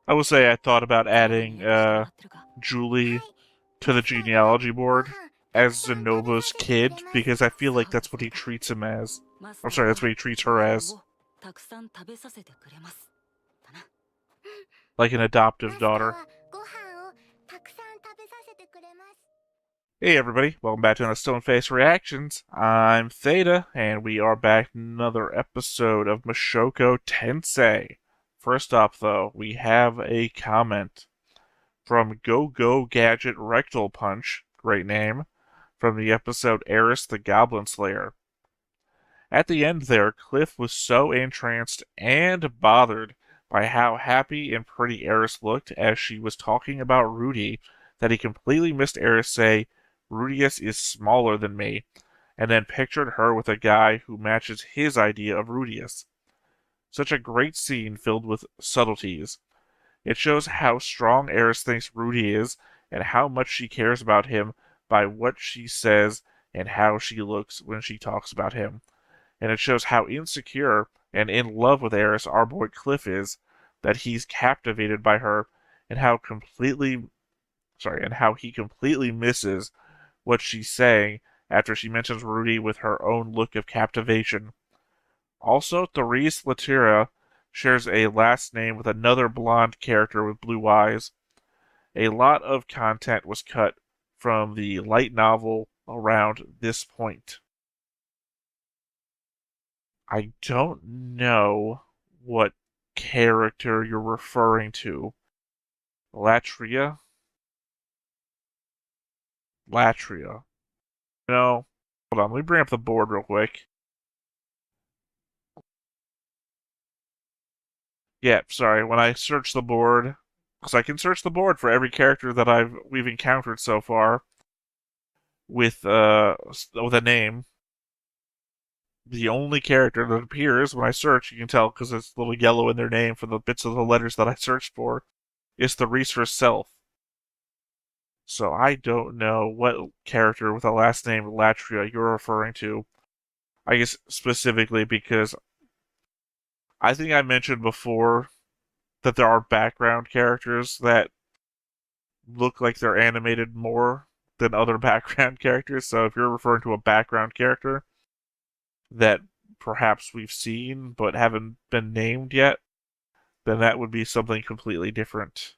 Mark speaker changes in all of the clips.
Speaker 1: I will say I thought about adding Julie to the genealogy board as Zenobu's kid because I feel like that's what he treats him as. I'm sorry, that's what he treats her as, like an adoptive daughter. Hey everybody, welcome back to another Stone Face Reactions. I'm Theta, and we are back in another episode of Mushoku Tensei. First off, though, we have a comment from Go Go Gadget Rectal Punch, great name, from the episode Eris the Goblin Slayer. At the end there, Cliff was so entranced and bothered by how happy and pretty Eris looked as she was talking about Rudy that he completely missed Eris say, Rudeus is smaller than me, and then pictured her with a guy who matches his idea of Rudeus. Such a great scene filled with subtleties. It shows how strong Eris thinks Rudy is and how much she cares about him by what she says and how she looks when she talks about him. And it shows how insecure and in love with Eris our boy Cliff is, that he's captivated by her and how he completely misses what she's saying after she mentions Rudy with her own look of captivation. Also, Therese Latira shares a last name with another blonde character with blue eyes. A lot of content was cut from the light novel around this point. I don't know what character you're referring to. Latria? Latria. No. Hold on, let me bring up the board real quick. Yeah, sorry, when I search the board, because I can search the board for every character that we've encountered so far with a name. The only character that appears when I search, you can tell because it's a little yellow in their name for the bits of the letters that I searched for, is Therese herself. So I don't know what character with a last name Latria you're referring to. I guess specifically because I think I mentioned before that there are background characters that look like they're animated more than other background characters. So if you're referring to a background character that perhaps we've seen but haven't been named yet, then that would be something completely different.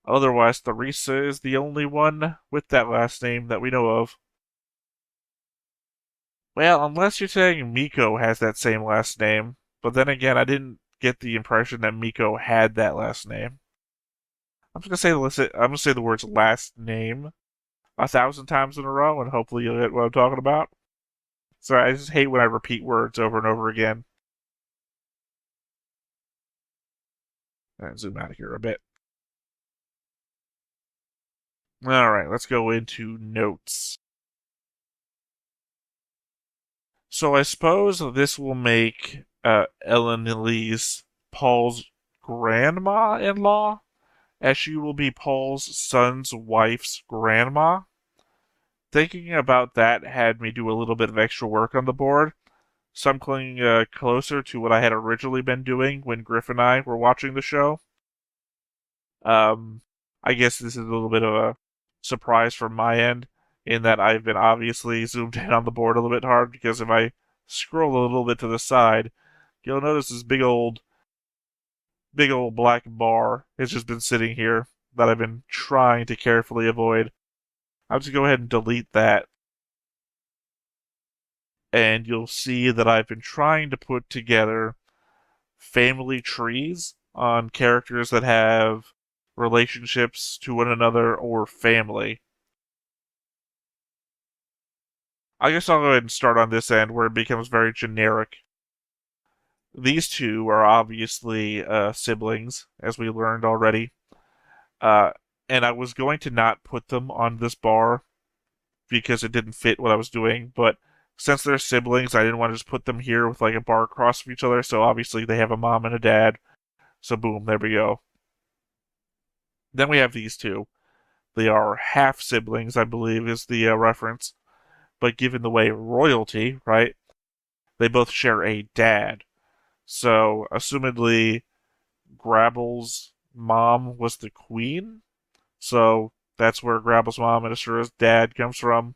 Speaker 1: Otherwise, Theresa is the only one with that last name that we know of. Well, unless you're saying Miko has that same last name, but then again, I didn't get the impression that Miko had that last name. I'm gonna say the words last name 1,000 times in a row, and hopefully you'll get what I'm talking about. Sorry, I just hate when I repeat words over and over again. And zoom out of here a bit. All right, let's go into notes. So I suppose this will make Ellen Lee's Paul's grandma-in-law, as she will be Paul's son's wife's grandma. Thinking about that had me do a little bit of extra work on the board, so I'm coming closer to what I had originally been doing when Griff and I were watching the show. Um, I guess this is a little bit of a surprise from my end, in that I've been obviously zoomed in on the board a little bit hard, because if I scroll a little bit to the side, you'll notice this big old black bar has just been sitting here that I've been trying to carefully avoid. I'll just go ahead and delete that, and you'll see that I've been trying to put together family trees on characters that have relationships to one another or family. I guess I'll go ahead and start on this end where it becomes very generic. These two are obviously siblings, as we learned already. Uh, and I was going to not put them on this bar because it didn't fit what I was doing, but since they're siblings, I didn't want to just put them here with like a bar across from each other, so obviously they have a mom and a dad. So boom, there we go. Then we have these two. They are half siblings, I believe, is the reference. But given the way royalty, right, they both share a dad. So, assumedly, Grabble's mom was the queen, so that's where Grabble's mom and Asura's dad comes from.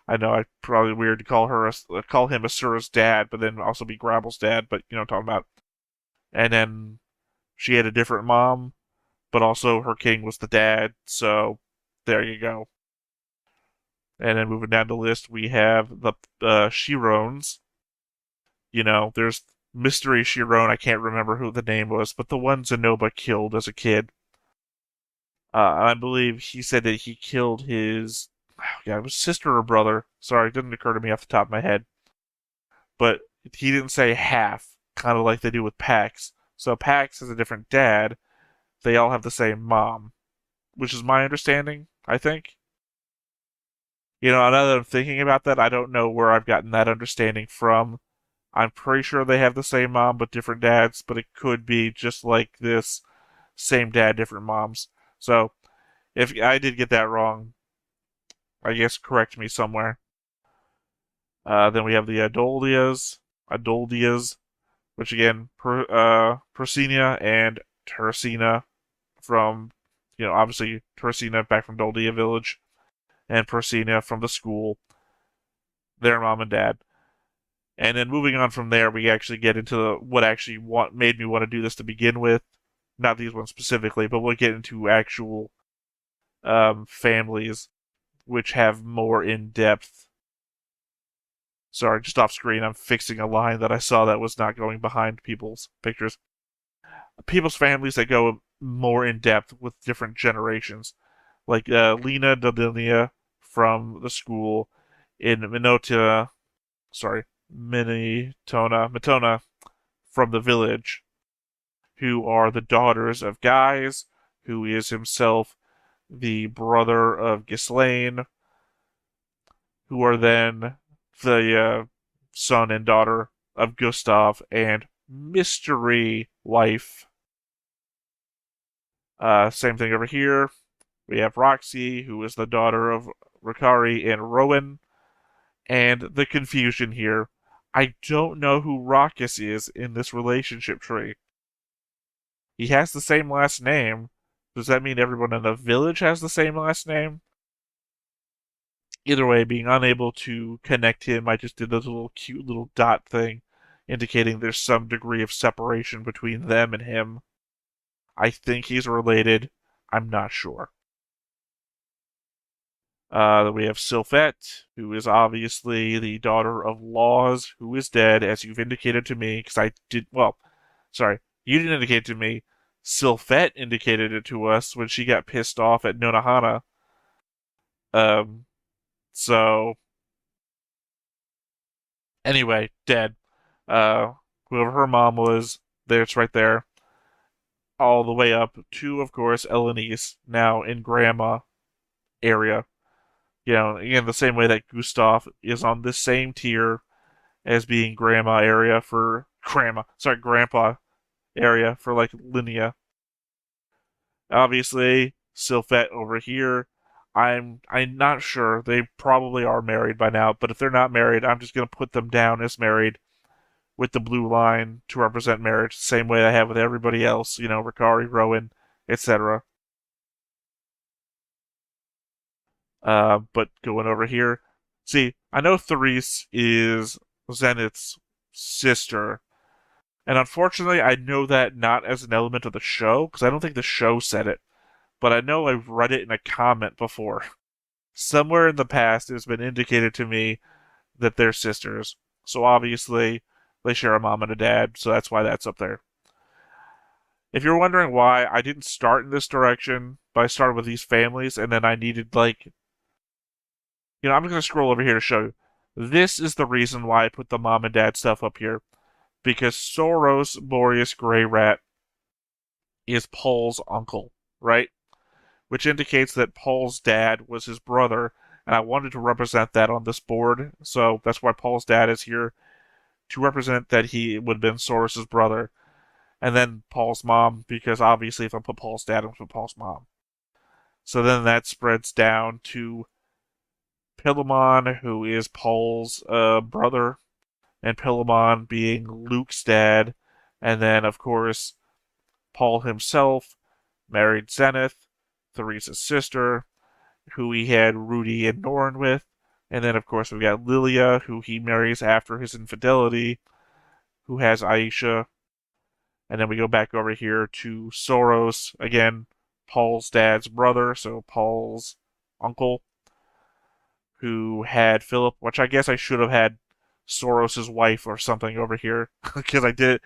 Speaker 1: I know it's probably weird to call him Asura's dad, but then also be Grabble's dad. But you know what I'm talking about. And then she had a different mom, but also her king was the dad. So there you go. And then moving down the list, we have the Shirones. There's Mystery Shirone. I can't remember who the name was, but the one Zenoba killed as a kid. I believe he said that he killed his, yeah, it was sister or brother. Sorry, it didn't occur to me off the top of my head. But he didn't say half, kind of like they do with Pax. So Pax has a different dad. They all have the same mom, which is my understanding, I think. Now that I'm thinking about that, I don't know where I've gotten that understanding from. I'm pretty sure they have the same mom but different dads, but it could be just like this same dad, different moms. So if I did get that wrong, I guess correct me somewhere. Then we have the Adoldias, which again, Persenia and Tersina from, obviously Tersina back from Doldia Village, and Persenia from the school, their mom and dad. And then moving on from there, we actually get into what actually made me want to do this to begin with. Not these ones specifically, but we'll get into actual families which have more in-depth. Sorry, just off screen, I'm fixing a line that I saw that was not going behind people's pictures. People's families that go more in-depth with different generations. Like Lena Dodilia from the school in Minotona from the village, who are the daughters of Guys, who is himself the brother of Ghislaine, who are then the son and daughter of Gustav and mystery wife. Same thing over here. We have Roxy, who is the daughter of Ricari and Rowan. And the confusion here. I don't know who Raucus is in this relationship tree. He has the same last name. Does that mean everyone in the village has the same last name? Either way, being unable to connect him, I just did this little cute little dot thing, indicating there's some degree of separation between them and him. I think he's related. I'm not sure. We have Sylphette, who is obviously the daughter of Laws, who is dead, as you've indicated to me, because you didn't indicate it to me. Sylphette indicated it to us when she got pissed off at Nonohana. So, anyway, dead. Whoever her mom was, there, it's right there. All the way up to, of course, Elenice, now in Grandma area. Again, the same way that Gustav is on this same tier as being grandpa area for like Linnea. Obviously, Sylphette over here. I'm not sure. They probably are married by now, but if they're not married, I'm just gonna put them down as married with the blue line to represent marriage, same way I have with everybody else, Ricari, Rowan, etc. But going over here, see, I know Therese is Zenith's sister, and unfortunately, I know that not as an element of the show, because I don't think the show said it, but I know I've read it in a comment before. Somewhere in the past, it's been indicated to me that they're sisters, so obviously, they share a mom and a dad, so that's why that's up there. If you're wondering why I didn't start in this direction, but I started with these families, and then I needed, I'm just going to scroll over here to show you. This is the reason why I put the mom and dad stuff up here. Because Soros Boreas Greyrat is Paul's uncle, right? Which indicates that Paul's dad was his brother, and I wanted to represent that on this board, so that's why Paul's dad is here, to represent that he would have been Soros' brother. And then Paul's mom, because obviously if I put Paul's dad, I'm going to put Paul's mom. So then that spreads down to Pillamon, who is Paul's brother, and Pillamon being Luke's dad, and then, of course, Paul himself married Zenith, Theresa's sister, who he had Rudy and Norn with. And then, of course, we've got Lilia, who he marries after his infidelity, who has Aisha. And then we go back over here to Soros, again, Paul's dad's brother, so Paul's uncle, who had Philip, which I guess I should have had Soros's wife or something over here, because I did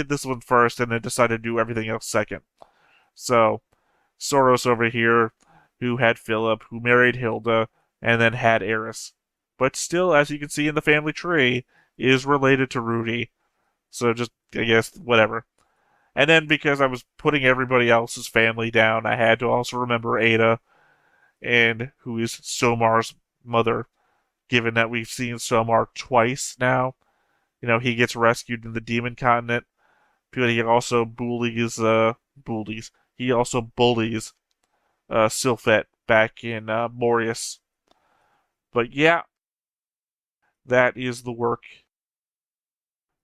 Speaker 1: this one first and then decided to do everything else second. So, Soros over here, who had Philip, who married Hilda, and then had Eris. But still, as you can see in the family tree, is related to Rudy. So just, I guess, whatever. And then because I was putting everybody else's family down, I had to also remember Ada, and who is Somar's mother, given that we've seen Somar twice now. You know, he gets rescued in the Demon Continent, but he also bullies. He also bullies Sylphet back in Morius. But yeah, that is the work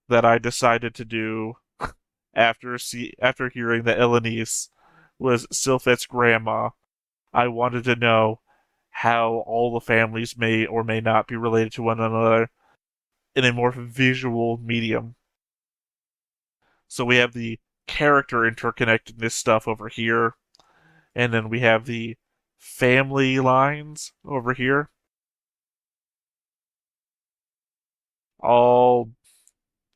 Speaker 1: that I decided to do after hearing that Elenice was Sylphet's grandma. I wanted to know how all the families may or may not be related to one another in a more visual medium. So we have the character interconnectedness stuff over here, and then we have the family lines over here. All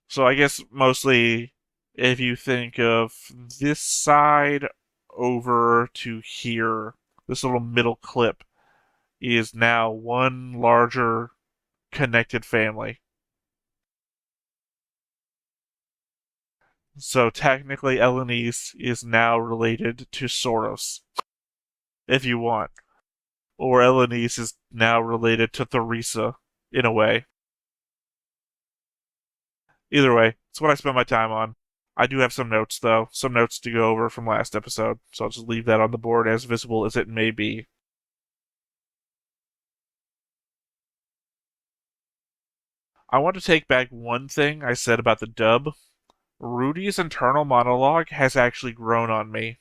Speaker 1: so I guess mostly if you think of this side over to here, this little middle clip is now one larger connected family. So technically Elenice is now related to Soros, if you want. Or Elenice is now related to Theresa, in a way. Either way, it's what I spent my time on. I do have some notes, though. Some notes to go over from last episode, so I'll just leave that on the board as visible as it may be. I want to take back one thing I said about the dub. Rudy's internal monologue has actually grown on me.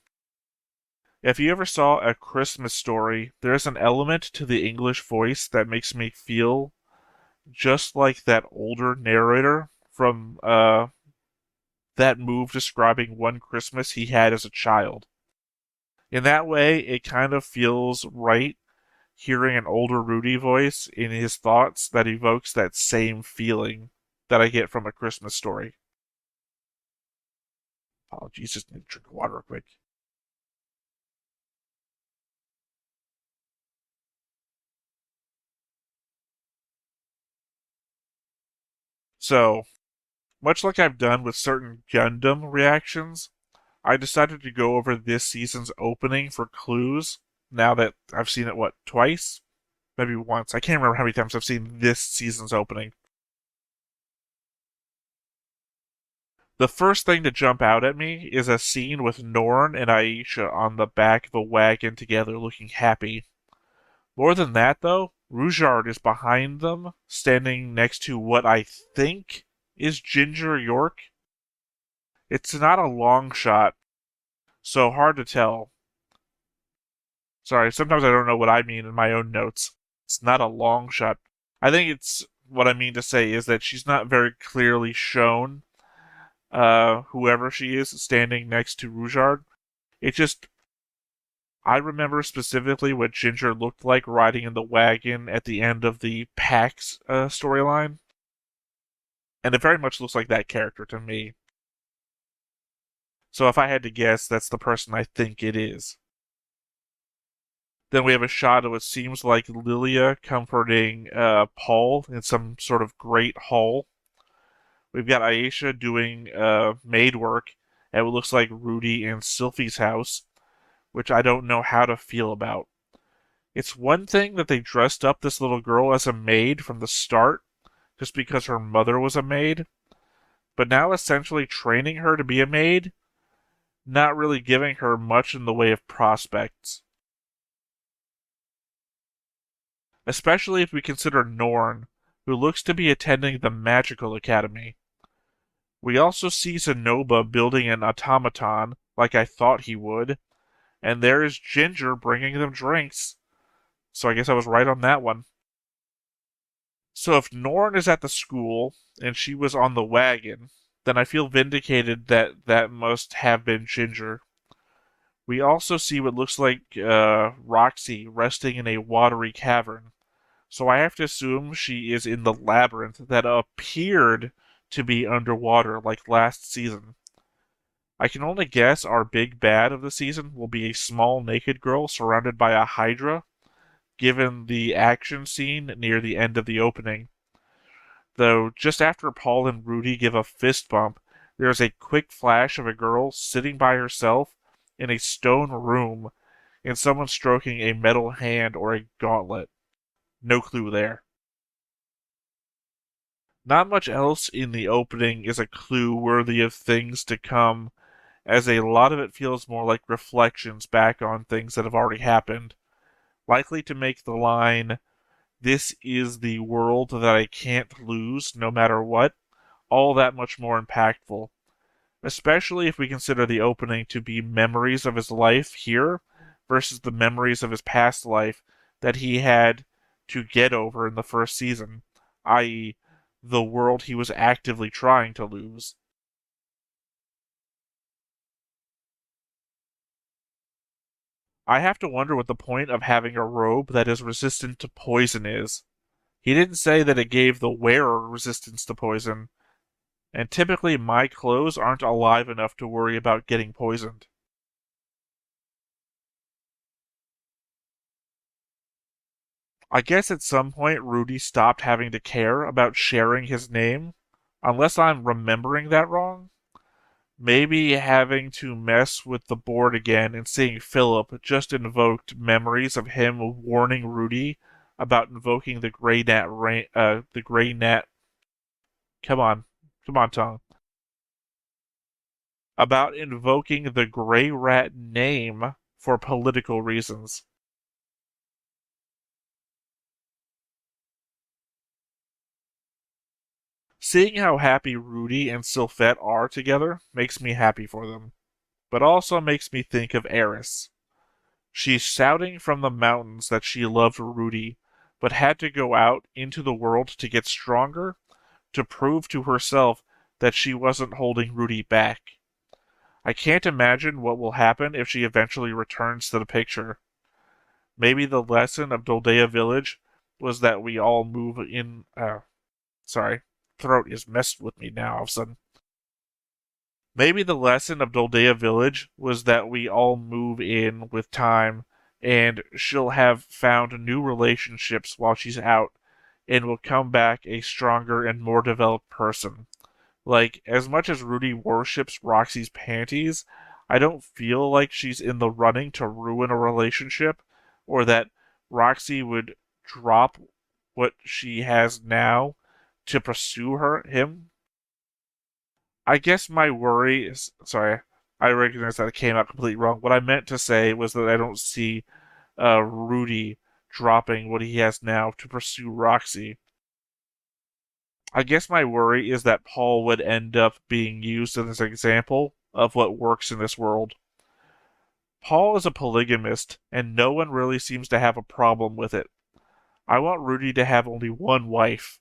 Speaker 1: If you ever saw A Christmas Story, there's an element to the English voice that makes me feel just like that older narrator from that move describing one Christmas he had as a child. In that way, it kind of feels right hearing an older Rudy voice in his thoughts that evokes that same feeling that I get from A Christmas Story. Oh, Jesus, need to drink water real quick. So, much like I've done with certain Gundam reactions, I decided to go over this season's opening for clues now that I've seen it, what, twice? Maybe once. I can't remember how many times I've seen this season's opening. The first thing to jump out at me is a scene with Norn and Aisha on the back of a wagon together looking happy. More than that, though, Rudyard is behind them, standing next to what I think is Ginger York. It's not a long shot, so hard to tell. Sorry, sometimes I don't know what I mean in my own notes. It's not a long shot. I think it's what I mean to say is that she's not very clearly shown, whoever she is standing next to Rudyard. It just, I remember specifically what Ginger looked like riding in the wagon at the end of the PAX storyline. And it very much looks like that character to me. So if I had to guess, that's the person I think it is. Then we have a shot of what seems like Lilia comforting Paul in some sort of great hall. We've got Aisha doing maid work at what looks like Rudy and Sylphie's house, which I don't know how to feel about. It's one thing that they dressed up this little girl as a maid from the start, just because her mother was a maid, but now essentially training her to be a maid, not really giving her much in the way of prospects. Especially if we consider Norn, who looks to be attending the Magical Academy. We also see Zenoba building an automaton like I thought he would, and there is Ginger bringing them drinks. So I guess I was right on that one. So if Norn is at the school and she was on the wagon, then I feel vindicated that that must have been Ginger. We also see what looks like Roxy resting in a watery cavern. So I have to assume she is in the labyrinth that appeared to be underwater like last season. I can only guess our big bad of the season will be a small naked girl surrounded by a hydra, given the action scene near the end of the opening. Though, just after Paul and Rudy give a fist bump, there is a quick flash of a girl sitting by herself in a stone room and someone stroking a metal hand or a gauntlet. No clue there. Not much else in the opening is a clue worthy of things to come, as a lot of it feels more like reflections back on things that have already happened, likely to make the line, "This is the world that I can't lose no matter what," all that much more impactful, especially if we consider the opening to be memories of his life here versus the memories of his past life that he had to get over in the first season, i.e., the world he was actively trying to lose. I have to wonder what the point of having a robe that is resistant to poison is. He didn't say that it gave the wearer resistance to poison, and typically my clothes aren't alive enough to worry about getting poisoned. I guess at some point Rudy stopped having to care about sharing his name, unless I'm remembering that wrong. Maybe having to mess with the board again and seeing Philip just invoked memories of him warning Rudy about invoking the gray gnat. Come on, come on, tongue. About invoking the greyrat name for political reasons. Seeing how happy Rudy and Sylphette are together makes me happy for them, but also makes me think of Eris. She's shouting from the mountains that she loved Rudy, but had to go out into the world to get stronger to prove to herself that she wasn't holding Rudy back. I can't imagine what will happen if she eventually returns to the picture. Maybe the lesson of Doldea Village was that we all move in. Sorry, throat is messed with me now all of a sudden. Maybe the lesson of Doldea Village was that we all move in with time, and she'll have found new relationships while she's out, and will come back a stronger and more developed person. Like, as much as Rudy worships Roxy's panties, I don't feel like she's in the running to ruin a relationship, or that Roxy would drop what she has now to pursue him. I guess my worry is, sorry, I recognize that it came out completely wrong. What I meant to say was that I don't see Rudy dropping what he has now to pursue Roxy. I guess my worry is that Paul would end up being used as an example of what works in this world. Paul is a polygamist, and no one really seems to have a problem with it. I want Rudy to have only one wife,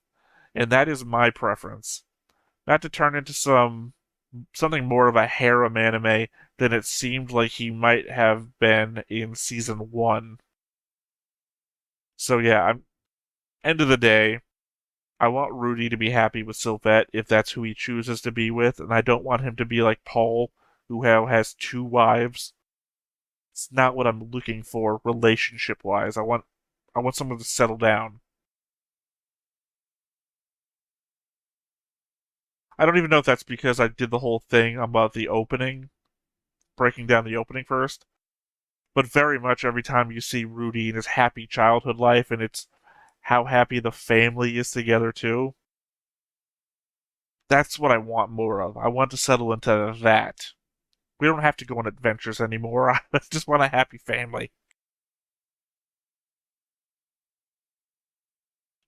Speaker 1: and that is my preference. Not to turn into something more of a harem anime than it seemed like he might have been in season one. So yeah, I'm end of the day, I want Rudy to be happy with Sylvette if that's who he chooses to be with, and I don't want him to be like Paul, who has two wives. It's not what I'm looking for relationship wise. I want someone to settle down. I don't even know if that's because I did the whole thing about the opening, breaking down the opening first. But very much every time you see Rudy in his happy childhood life, and it's how happy the family is together too. That's what I want more of. I want to settle into that. We don't have to go on adventures anymore. I just want a happy family.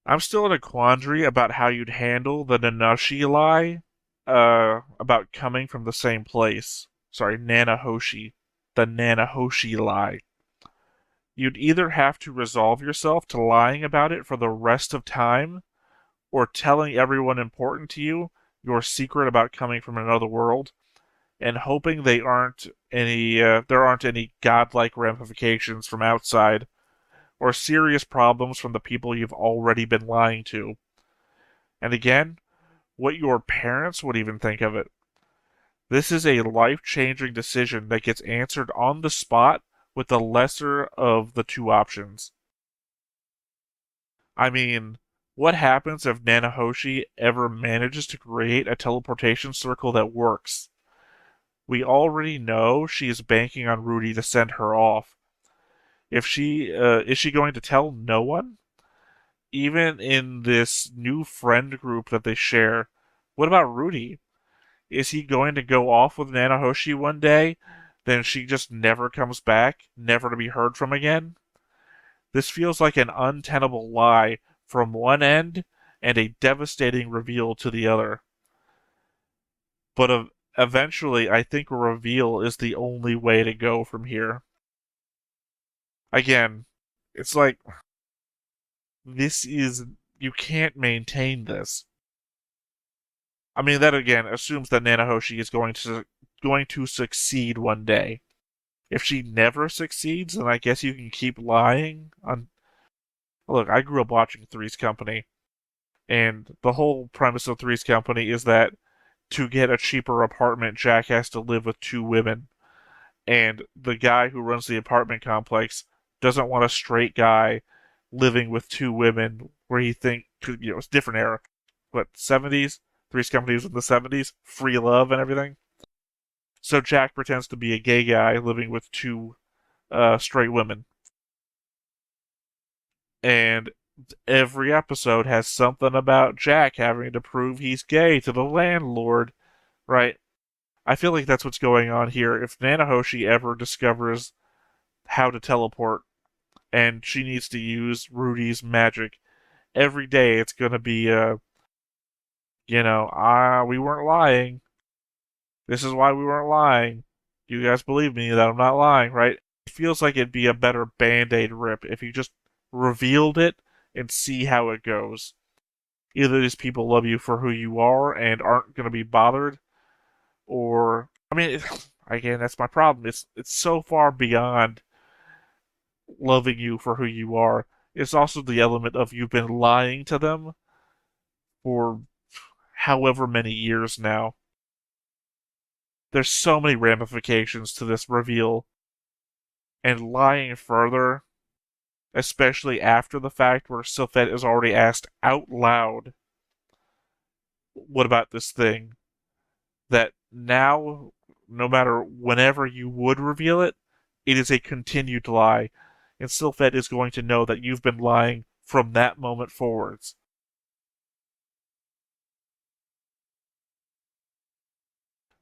Speaker 1: I'm still in a quandary about how you'd handle the Nanashi lie about coming from the same place. sorry, Nanahoshi, the Nanahoshi lie. You'd either have to resolve yourself to lying about it for the rest of time, or telling everyone important to you your secret about coming from another world, and hoping there aren't any godlike ramifications from outside, or serious problems from the people you've already been lying to. And again, what your parents would even think of it. This is a life-changing decision that gets answered on the spot with the lesser of the two options. I mean, what happens if Nanahoshi ever manages to create a teleportation circle that works? We already know she is banking on Rudy to send her off. If she is she going to tell no one? Even in this new friend group that they share, what about Rudy? Is he going to go off with Nanahoshi one day, then she just never comes back, never to be heard from again? This feels like an untenable lie from one end and a devastating reveal to the other. But eventually, I think a reveal is the only way to go from here. Again, it's like, you can't maintain this. I mean, that again assumes that Nanahoshi is going to succeed one day. If she never succeeds, then I guess you can keep lying on. Look, I grew up watching Three's Company, and the whole premise of Three's Company is that to get a cheaper apartment, Jack has to live with two women, and the guy who runs the apartment complex doesn't want a straight guy living with two women where he think it's a different era. What, 70s? Three's Company was in the 70s, free love and everything. So Jack pretends to be a gay guy living with two straight women. And every episode has something about Jack having to prove he's gay to the landlord, right? I feel like that's what's going on here. If Nanahoshi ever discovers how to teleport and she needs to use Rudy's magic, every day it's going to be, we weren't lying. This is why we weren't lying. You guys believe me that I'm not lying, right? It feels like it'd be a better band-aid rip if you just revealed it and see how it goes. Either these people love you for who you are and aren't going to be bothered, or I mean, again, that's my problem. It's so far beyond loving you for who you are. It's also the element of you've been lying to them for however many years now. There's so many ramifications to this reveal, and lying further, especially after the fact where Sylphette is already asked out loud, what about this thing? That now, no matter whenever you would reveal it, it is a continued lie, and Sylphette is going to know that you've been lying from that moment forwards.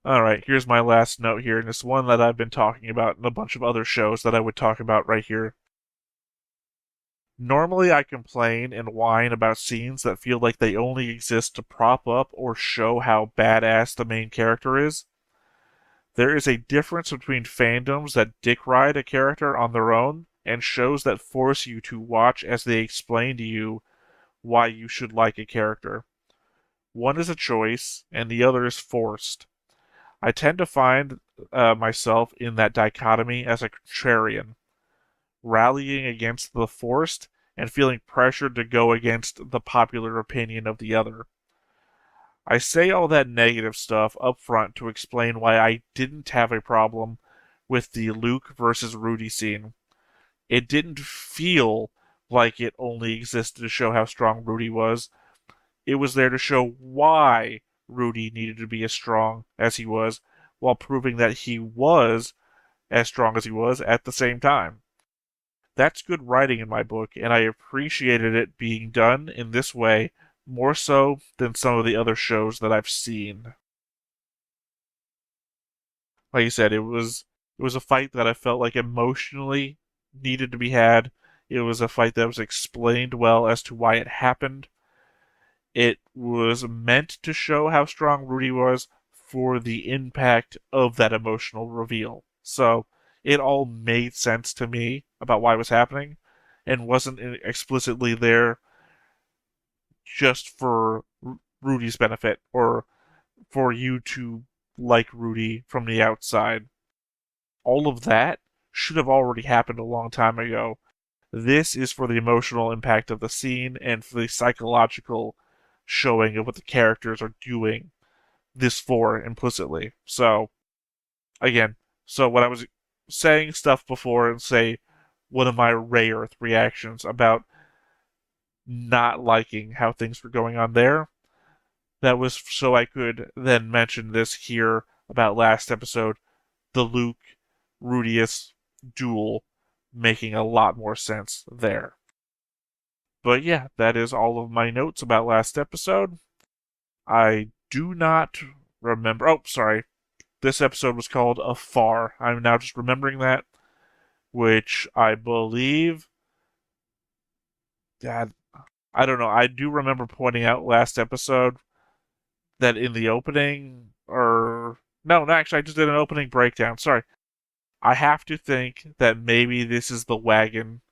Speaker 1: Alright, here's my last note here, and it's one that I've been talking about in a bunch of other shows that I would talk about right here. Normally, I complain and whine about scenes that feel like they only exist to prop up or show how badass the main character is. There is a difference between fandoms that dick ride a character on their own and shows that force you to watch as they explain to you why you should like a character. One is a choice, and the other is forced. I tend to find myself in that dichotomy as a contrarian, rallying against the forced and feeling pressured to go against the popular opinion of the other. I say all that negative stuff up front to explain why I didn't have a problem with the Luke versus Rudy scene. It didn't feel like it only existed to show how strong Rudy was. It was there to show why Rudy needed to be as strong as he was, while proving that he was as strong as he was at the same time. That's good writing in my book, and I appreciated it being done in this way more so than some of the other shows that I've seen. Like you said, it was a fight that I felt like emotionally needed to be had. It was a fight that was explained well as to why it happened. It was meant to show how strong Rudy was for the impact of that emotional reveal. So it all made sense to me about why it was happening and wasn't explicitly there just for Rudy's benefit or for you to like Rudy from the outside. All of that should have already happened a long time ago. This is for the emotional impact of the scene and for the psychological showing of what the characters are doing this for implicitly. So, again, so when I was saying stuff before and say one of my Ray Earth reactions about not liking how things were going on there, that was so I could then mention this here about last episode, the Luke Rudeus duel making a lot more sense there. But yeah, that is all of my notes about last episode. I do not remember. Oh, sorry. This episode was called Afar. I'm now just remembering that, which I believe. God, I don't know. I do remember pointing out last episode that in the opening, or no, actually, I just did an opening breakdown. Sorry. I have to think that maybe this is the wagon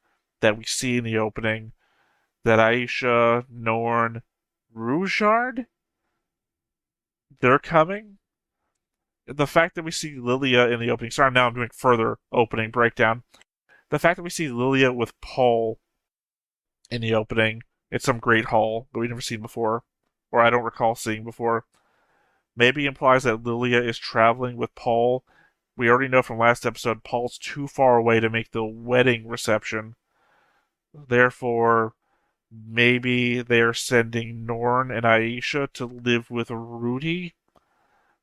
Speaker 1: that we see in the opening that Aisha, Norn, Rougeard, they're coming. The fact that we see Lilia in the opening, sorry, now I'm doing further opening breakdown. The fact that we see Lilia with Paul in the opening, it's some great hall that we've never seen before, or I don't recall seeing before, maybe implies that Lilia is traveling with Paul. We already know from last episode Paul's too far away to make the wedding reception. Therefore, maybe they're sending Norn and Aisha to live with Rudy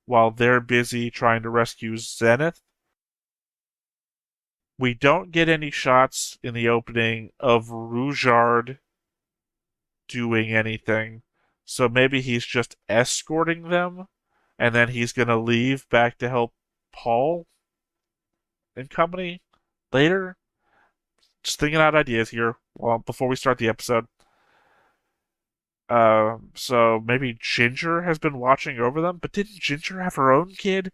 Speaker 1: while they're busy trying to rescue Zenith. We don't get any shots in the opening of Rougeard doing anything, so maybe he's just escorting them, and then he's gonna leave back to help Paul and company later. Just thinking out ideas here before we start the episode. So maybe Ginger has been watching over them, but didn't Ginger have her own kid?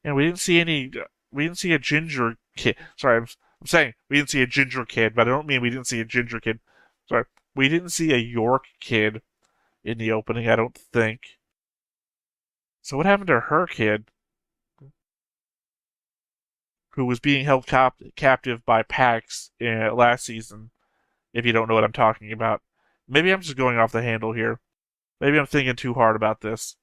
Speaker 1: And we didn't see any. We didn't see a Ginger kid. Sorry, I'm saying we didn't see a Ginger kid, but I don't mean we didn't see a Ginger kid. Sorry, we didn't see a York kid in the opening. I don't think. So what happened to her kid, who was being held captive by Pax last season? If you don't know what I'm talking about, maybe I'm just going off the handle here. Maybe I'm thinking too hard about this.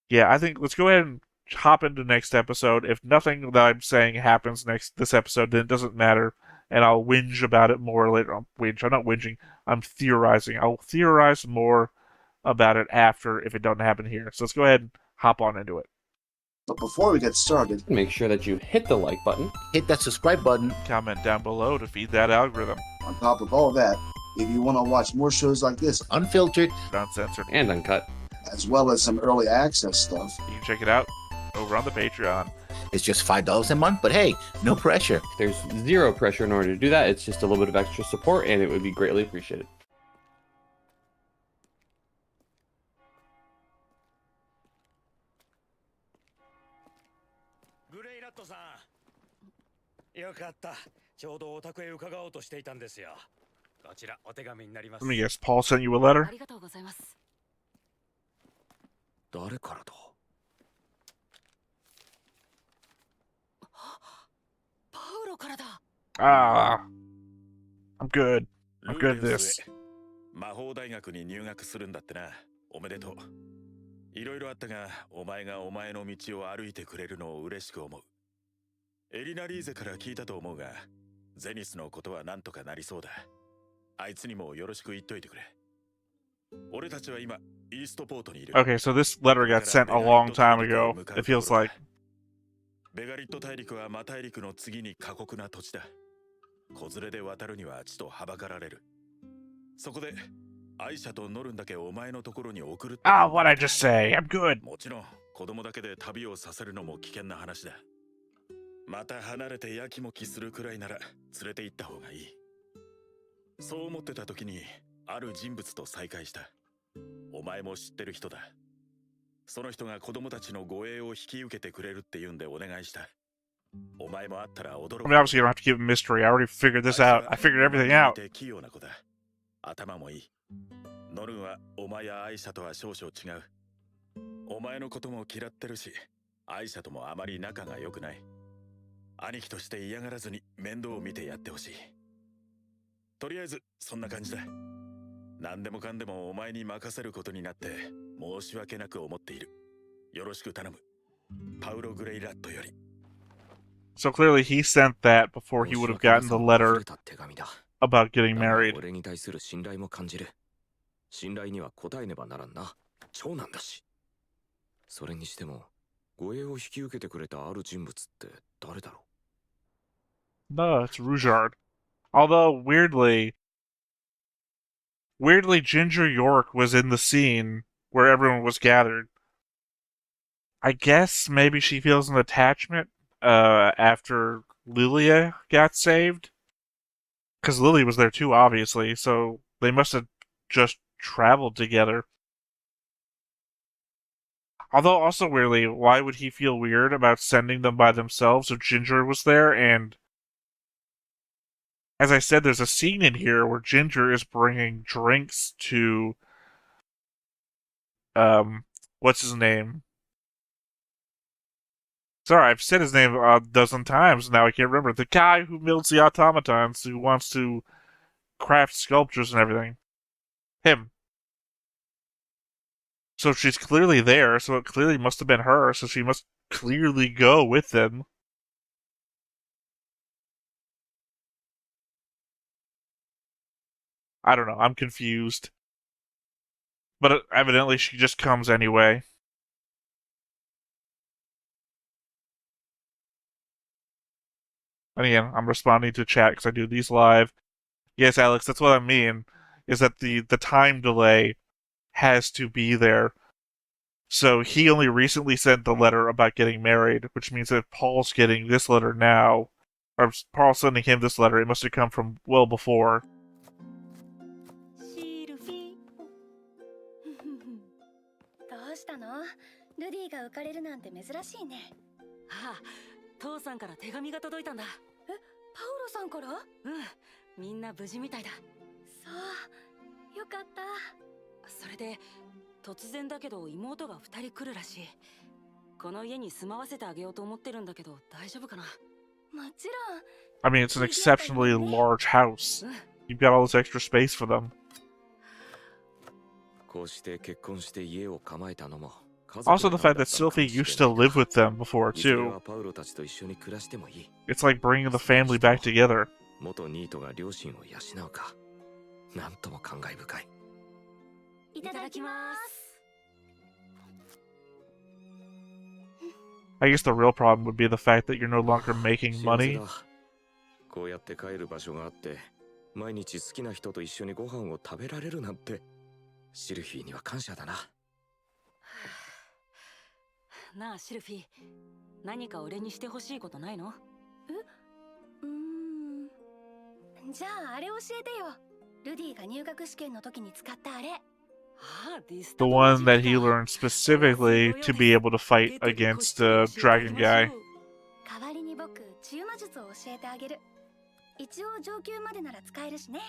Speaker 1: Yeah, I think let's go ahead and hop into next episode. If nothing that I'm saying happens this episode, then it doesn't matter, and I'll whinge about it more later. I'm not whinging. I'm theorizing. I'll theorize more about it after if it doesn't happen here. So let's go ahead and hop on into it.
Speaker 2: But before we get started,
Speaker 3: make sure that you hit the like button,
Speaker 2: hit that subscribe button,
Speaker 1: comment down below to feed that algorithm.
Speaker 2: On top of all that, if you want to watch more shows like this, unfiltered,
Speaker 1: uncensored,
Speaker 3: and uncut,
Speaker 2: as well as some early access stuff,
Speaker 1: you can check it out over on the Patreon.
Speaker 2: It's just $5 a month, but hey, no pressure.
Speaker 3: There's zero pressure in order to do that. It's just a little bit of extra support, and it would be greatly appreciated.
Speaker 1: Let me guess, Paul sent you a letter? Ah, I'm good. I'm good at this.
Speaker 4: 魔法大学に入学するんだってな。おめでとう。いろいろあったが、お前がお前の道を歩いてくれるのを嬉しく思う。エリナリーゼから聞いたと思うが、ゼニスのことはなんとかなりそうだ。あいつにもよろしく言っといてくれ。俺たちは今、イーストポートにいる。
Speaker 1: Okay, so this letter got sent a long time ago, it feels like.
Speaker 4: ベガリット大陸はマ大陸の次に過酷な土地だ。子連れで渡るにはちとはばかられる。そこで、アイシャとノルンだけお前のところに送る。
Speaker 1: Ah, what'd I just say? I'm good.
Speaker 4: もちろん、子供だけで旅をさせるのも危険な話だ。また離れてやきもきするくらいなら連れて行った方がいい。そう思ってた時にある人物と再会した。お前も知ってる人だ。その人が子供たちの護衛を引き受けてくれるって言うんでお願いした。お前もあったら驚
Speaker 1: I
Speaker 4: く。
Speaker 1: mean, obviously, you don't have to keep a mystery. I already figured this out. I figured everything out.
Speaker 4: 器用な子だ。頭もいい。ノルンはお前やアイシャとは少々違う。お前のことも嫌ってるし、アイシャともあまり仲が良くない。兄貴として嫌がらずに面倒を見てやってほしい。とりあえずそんな感じだ。何でもかんでもお前に任せることになって申し訳なく思っている。よろしく頼む。パウロ・グレイラットより。
Speaker 1: So clearly he sent that before he would have gotten the letter about getting married.
Speaker 5: 俺に対する信頼も感じる。信頼には応えねばならんな。長男だし。それにしても、護衛を引き受けてくれたある人物って誰だろう。
Speaker 1: No, it's Rudyard. Although, weirdly, Ginger York was in the scene where everyone was gathered. I guess maybe she feels an attachment after Lilia got saved. Because Lily was there too, obviously, so they must have just traveled together. Although, also weirdly, why would he feel weird about sending them by themselves if Ginger was there? And as I said, there's a scene in here where Ginger is bringing drinks to, what's his name? Sorry, I've said his name a dozen times now, I can't remember. The guy who builds the automatons, who wants to craft sculptures and everything. Him. So she's clearly there, so it clearly must have been her, so she must clearly go with them. I don't know, I'm confused. But evidently she just comes anyway. And again, I'm responding to chat because I do these live. Yes, Alex, that's what I mean, is that the time delay has to be there. So he only recently sent the letter about getting married, which means that if Paul's getting this letter now, or Paul's sending him this letter, it must have come from well before.
Speaker 6: どうしたの？ルディが浮かれるなんて珍しいね。
Speaker 7: ああ、父さんから手紙が届いたんだ。
Speaker 6: パウロさんから？
Speaker 7: うん、みんな無事みたいだ。
Speaker 6: そう、よかった。
Speaker 7: それで突然だけど妹が2人来るらしい。この家に住まわせてあげようと思ってるんだけど大丈夫かな？
Speaker 6: もちろん。
Speaker 1: I mean, it's an exceptionally large house. You've got all this extra space for them.
Speaker 5: こうして結婚して家を構えたのも。
Speaker 1: Also, the fact that Sylvie used to live with them before, too. It's like bringing the family back together.
Speaker 5: 元ニートが両親を養うか。なんとも感慨深い。
Speaker 6: いただきます。
Speaker 1: I guess the real problem would be the fact that you're no longer making money.
Speaker 5: こうやって帰る場所があって、毎日好きな人と一緒にご飯を食べられるなんて、シルフィーには感謝だな。
Speaker 7: なあシルフィー、何か俺にしてほしいことないの？
Speaker 6: じゃああれ教えてよ。ルディが入学試験の時に使ったあれ。
Speaker 1: The one that he learned specifically to be able to fight against the dragon guy.
Speaker 6: 代わりに僕、治癒魔術を教えてあげる。一応上級までなら使えるしね。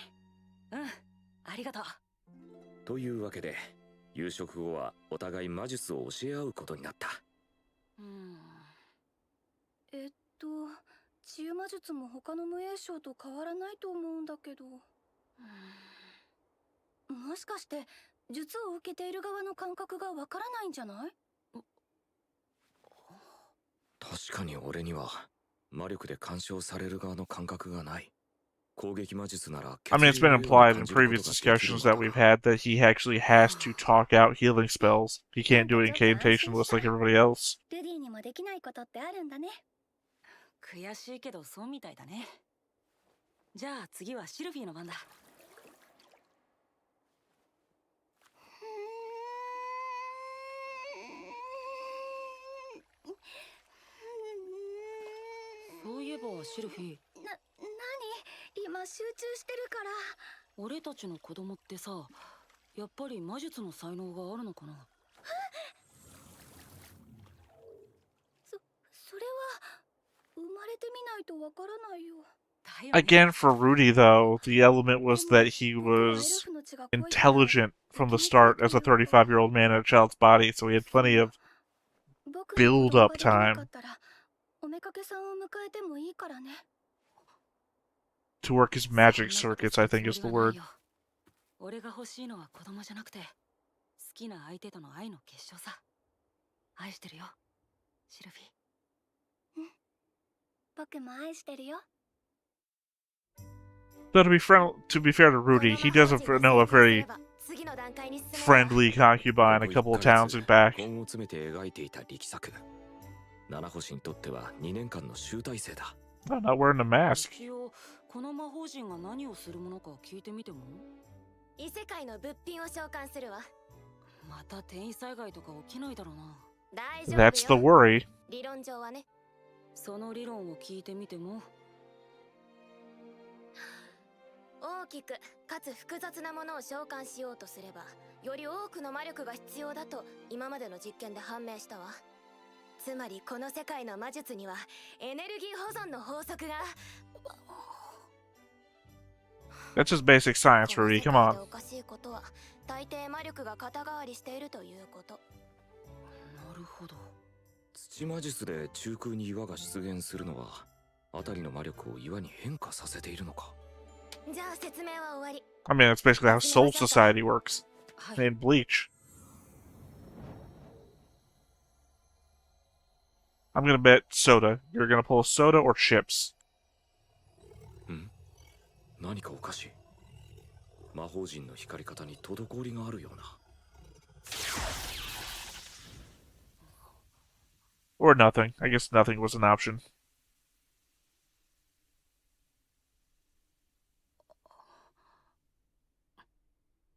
Speaker 7: うん、ありがとう。
Speaker 5: というわけで、夕食後はお互い魔術を教え合うことになった。
Speaker 6: 治癒魔術も他の無影章と変わらないと思うんだけど。もしかして術を受けている側の感覚がわからないんじゃない？
Speaker 5: 確かに俺には魔力で干渉される側の感覚がない。攻撃魔術なら。
Speaker 1: I mean, it's been implied in previous discussions that we've had that he actually has to talk out healing spells. He can't do it incantationless like everybody else.
Speaker 6: ルディにもできないことってあるんだね。
Speaker 7: 悔しいけどそうみたいだね。じゃあ次はシルフィーの番だ。そういえばシルフィー。
Speaker 6: 何？今集中してるから。
Speaker 7: 俺たちの子供ってさ、やっぱり魔術の才能があるのかな？
Speaker 6: てみないとわからないよ。
Speaker 1: Again, for Rudy, though, the element was that he was intelligent from the start as a 35-year-old man in a child's body, so he had plenty of build-up time to work his magic circuits, I think is the word.
Speaker 7: 俺が欲しいのは子供じゃなくて、好きな相手との愛の結晶さ。愛してるよ、シルフィー。うん、
Speaker 6: 僕も愛してるよ。
Speaker 1: Though to be fair to Rudy, he does know a very friendly concubine a couple of towns back.
Speaker 5: 根を詰めて描いていた力作。七星にとっては2年間の集大成だ。
Speaker 1: I'm not wearing a mask.
Speaker 7: 一応この魔法陣が何をするものか聞いてみても。
Speaker 6: 異世界の物品を召喚するわ。
Speaker 7: また転移災害とか起きないだろうな。
Speaker 6: 大丈夫よ。
Speaker 1: That's the worry.
Speaker 6: 理論上はね。
Speaker 7: その理論を聞いてみても。
Speaker 6: 大きくかつ複雑なものを召喚しようとすれば、より多くの魔力が必要だと今までの実験で判明したわ。つまりこの世界の魔術にはエネルギー保存の法則が。
Speaker 1: That's just basic science, Rudy. Come on.
Speaker 6: おかしいことは大抵魔力が肩代わりしているということ。
Speaker 7: なるほど。
Speaker 5: 土魔術で中空に岩が出現するのは、辺りの魔力を岩に変化させているのか。
Speaker 6: じゃあ説明は終わり。
Speaker 1: I mean, that's basically how Soul Society works in Bleach. I'm gonna bet soda. You're gonna pull soda or chips.
Speaker 5: 何かおかしい。魔法陣の光り方に滞りがあるような。
Speaker 1: Or nothing. I guess nothing was an option.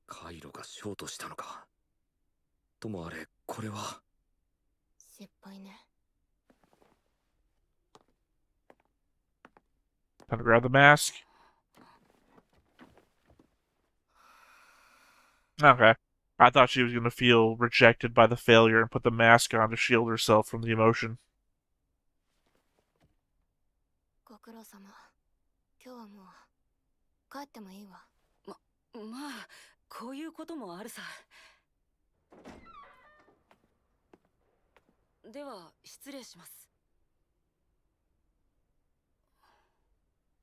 Speaker 5: 回路がショートしたのか。ともあれ、これは。
Speaker 6: 失敗ね。
Speaker 1: Time to grab the mask. Okay. I thought she was going to feel rejected by the failure and put the mask on to shield herself from the emotion.
Speaker 6: ご苦労様。今日はもう帰ってもいいわ。
Speaker 7: まあこういうこともあるさ。では失礼します。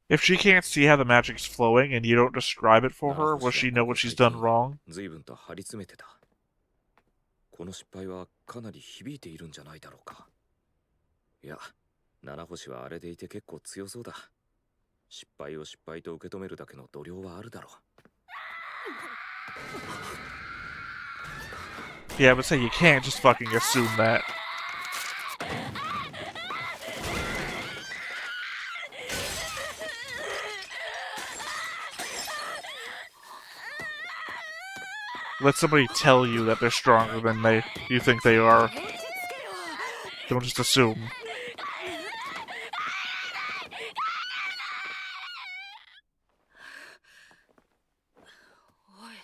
Speaker 1: If she can't see how the magic's flowing and you don't describe it for her, will she know what she's done wrong?
Speaker 5: 随分と張り詰めてた。この失敗はかなり響いているんじゃないだろうか。いや、七星はあれでいて結構強そうだ。失敗を失敗と受け止めるだけの度量はあるだろう。
Speaker 1: Yeah, but say you can't just fucking assume that. Let somebody tell you that they're stronger than you think they are. Don't just assume.
Speaker 7: おい、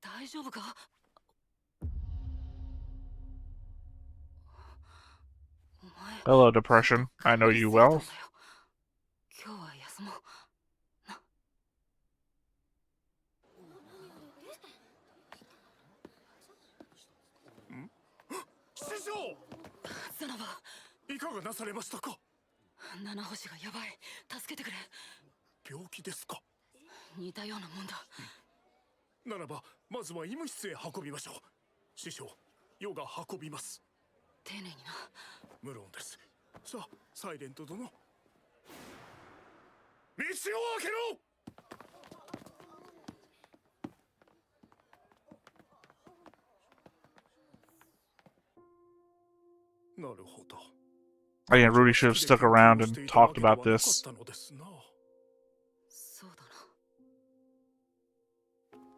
Speaker 7: 大丈夫か？
Speaker 1: Hello, depression. I know you well.
Speaker 7: 今日は休もう。 ザナバ、
Speaker 4: いかがなされましたか？
Speaker 7: 七星がやばい。助けてくれ。
Speaker 4: 病気ですか？
Speaker 7: 似たようなもんだ。
Speaker 4: ならばまずは医務室へ運びましょう。師匠、ヨが運びます。
Speaker 7: 丁寧にな。
Speaker 4: 無論です。さあ、サイレント殿、道を開けろ。なるほど。
Speaker 1: Again, Rudy should have stuck around and talked about this.
Speaker 7: そうだ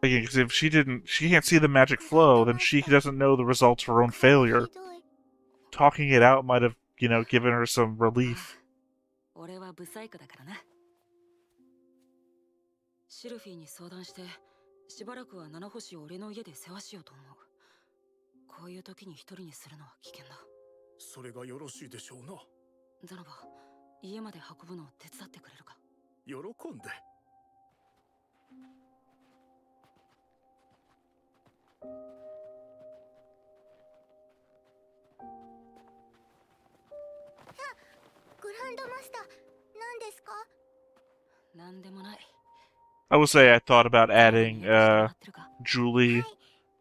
Speaker 7: な。
Speaker 1: Again, because if she can't see the magic flow, then she doesn't know the results of her own failure. Talking it out might have, given her some relief.
Speaker 7: 俺はブサイクだからな。シルフィーに相談して、しばらくは七星を俺の家で世話しようと思う。こういう時に一人にするのは危険だ。
Speaker 4: それがよろしいでしょうな。
Speaker 7: ザナバ、家まで運ぶのを手伝ってくれるか。
Speaker 5: 喜んで。
Speaker 6: グランドマスター、何ですか？
Speaker 7: なんでもない。
Speaker 1: I will say I thought about adding Julie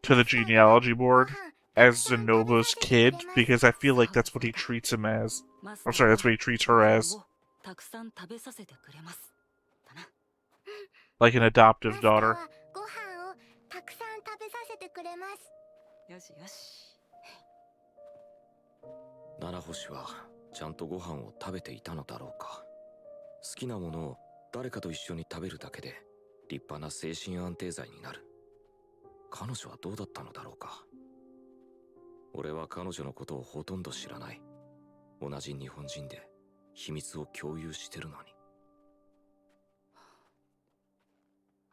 Speaker 1: to the genealogy board as Zenoba's kid because I feel like that's what he treats him as. I'm sorry, that's what he treats her as.
Speaker 7: たくさん食べさせてくれますだな。
Speaker 1: Like an adoptive daughter.
Speaker 6: ご飯をたくさん食べさせてくれます。
Speaker 7: よしよし。
Speaker 5: 七星はちゃんとご飯を食べていたのだろうか。好きなものを誰かと一緒に食べるだけで立派な精神安定剤になる。彼女はどうだったのだろうか。俺は彼女のことをほとんど知らない。同じ日本人で秘密を共有してるのに。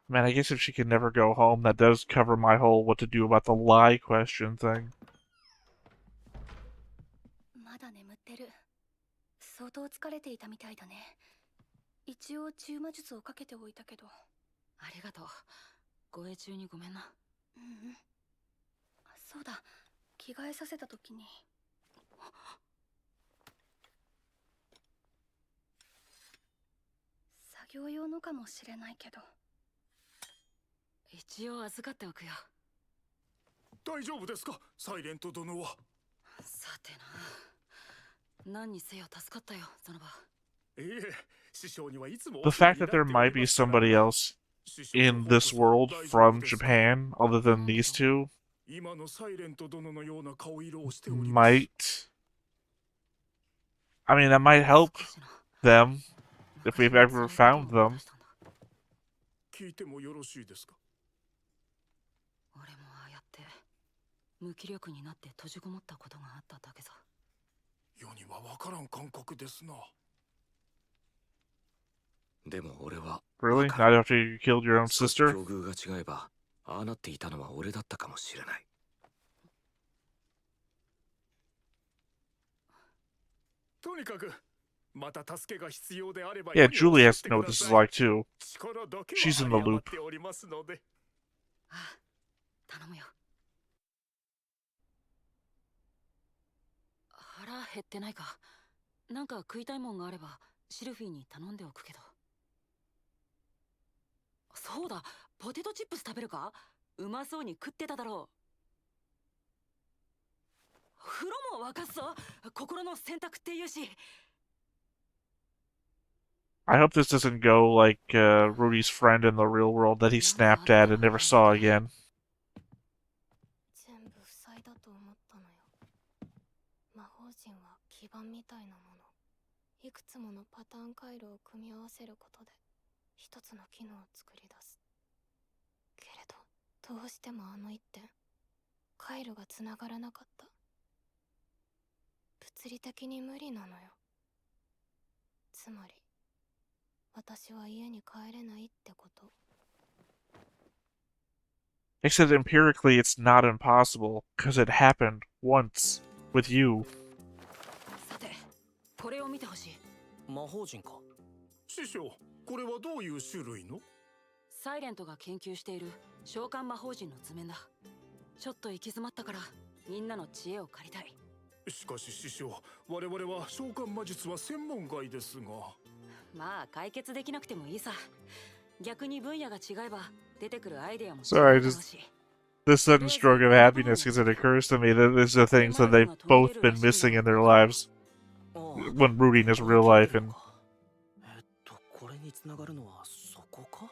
Speaker 1: Man, I guess if she can never go home, that does cover my whole what to do about the lie question thing.
Speaker 6: まだ眠ってる。相当疲れていたみたいだね。一応中魔術をかけておいたけど。
Speaker 7: ありがとう。護衛中にごめんな。
Speaker 6: うんうん。そうだ、着替えさせた時に。作業用のかもしれないけど。
Speaker 7: 一応預かっておくよ。
Speaker 5: 大丈夫ですか、サイレント殿は。
Speaker 7: さてな。何にせよ助かったよ、その場。
Speaker 5: いえ、師匠にはいつも。
Speaker 1: The fact that there might be somebody else in this world from Japan other than these two
Speaker 5: 今のサイレント殿のような顔色をしております。
Speaker 1: might... I mean, that might help them if we've ever found them.
Speaker 5: 聞いてもよろしいですか。
Speaker 7: 俺もああやって無気力になって閉じこもったことがあっただけさ。
Speaker 5: 世にはわからん感覚ですな。でも俺は
Speaker 1: Really? Not after you killed your own sister?
Speaker 5: 境遇が違えばああなっていたのは俺だったかもしれない。とにかくまた助けが必要であれば。
Speaker 1: Yeah, Julie has to know what this is like too. She's in the loop.
Speaker 7: ああ、頼むよ。腹減ってないか。なんか食いたいもんがあればシルフィーに頼んでおくけど。そうだ、ポテトチップス食べるか。うまそうに食ってただろう。風呂も沸かすぞ。心の選択っていうし。
Speaker 1: I hope this doesn't go like Rudy's friend in the real world that he snapped at and never saw again.
Speaker 6: 全部塞いだと思ったのよ。魔法陣は基盤みたいなもの。いくつものパターン回路を組み合わせることで一つの機能を作り出す。けれどどうしてもあの一点回路がつながらなかった。物理的に無理なのよ。つまり私は家に帰れないってこと。
Speaker 1: Except empirically it's not impossible, because it happened once with you.
Speaker 7: さて、これを見てほしい。
Speaker 5: 魔法陣か。師匠、これはどういう種類の？
Speaker 7: サイレントが研究している召喚魔法陣の図面だ。ちょっと行き詰まったからみんなの知恵を借りたい。
Speaker 5: しかし師匠、我々は召喚魔術は専門外ですが。
Speaker 7: まあ解決できなくてもいいさ。逆に分野が違えば出てくるアイデアも違う
Speaker 1: Sorry,
Speaker 7: だろう
Speaker 1: just
Speaker 7: し。
Speaker 1: this sudden stroke of happiness because it occurs to me that these are things that they've both been missing in their lives when rooting is real life and
Speaker 5: これに繋がるのはそこか？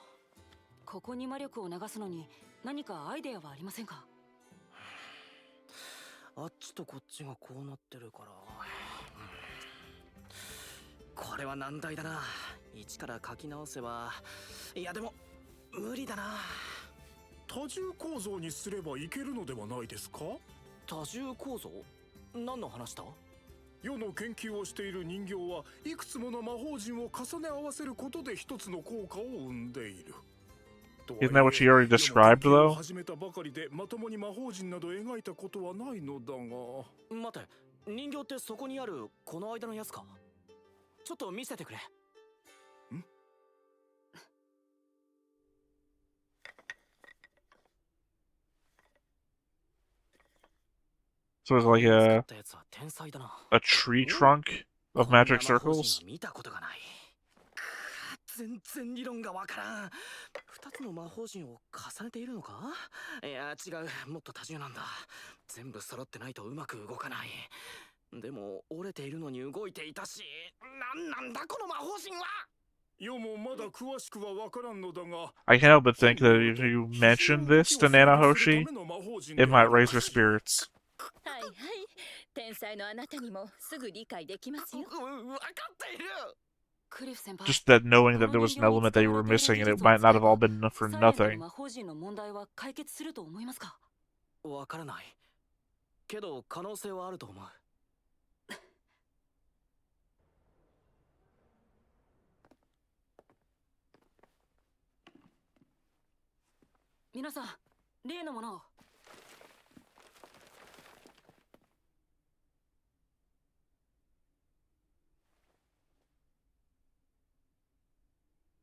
Speaker 7: ここに魔力を流すのに何かアイデアはありませんか？
Speaker 8: あっちとこっちがこうなってるから、これは難題だな。一から書き直せば、いやでも無理だな。
Speaker 5: 多重構造にすればいけるのではないですか？
Speaker 8: 多重構造？何の話だ？
Speaker 5: 世の研究をしている人形はいくつもの魔法陣を重ね合わせることで一つの効果を生んでいる。
Speaker 1: isn't that what she already described though?
Speaker 5: 始めたばかりでまともに魔法陣など描いたことはないのだが。
Speaker 8: 待て、人形ってそこにあるこの間のやつか？ちょっと見せてくれ。
Speaker 1: So it's like
Speaker 8: 使
Speaker 1: a
Speaker 8: ったやつは天才だな。
Speaker 1: tree trunk of magic
Speaker 8: こんな魔法
Speaker 1: circles.
Speaker 8: 陣は見たことがない。全然理論がわからん。二つの魔法陣を重ねているのか？いや違う、もっと多重なんだ。全部揃ってないとうまく動かない。でも折れているのに動いていたし、なんだこの魔法陣は。
Speaker 1: I can't help but think that if you mention this to Nanahoshi, it might raise her spirits.
Speaker 9: はいはい、天才のあなたにもすぐ理解できますよ。
Speaker 8: わかっている。
Speaker 7: クリフ先輩、
Speaker 1: Just that knowing that there was an element that you were missing and it might not have all been for
Speaker 7: サイレントの
Speaker 1: nothing.
Speaker 7: 魔法陣の問題は解決すると思いますか？
Speaker 8: わからない。けど可能性はあると思う。
Speaker 7: 皆さん、例のものを。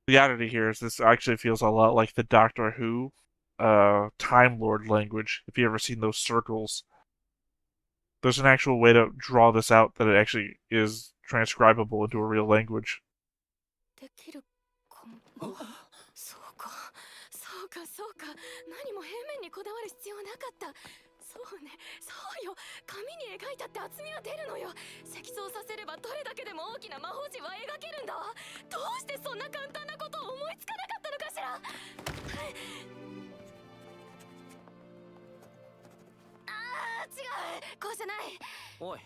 Speaker 1: The oddity here is this actually feels a lot like the Doctor Who Time Lord language, if you've ever seen those circles. There's an actual way to draw this out that it actually is transcribable into a real language.
Speaker 6: できるかも。そうか、そうか、そうか。何も平面にこだわる必要なかった。そうね、そうよ。紙に描いたって厚みは出るのよ。積層させればどれだけでも大きな魔法陣は描けるんだわ。どうしてそんな簡単なことを思いつかなかったのかしら。ああ、違う。こうじゃない。
Speaker 8: おい、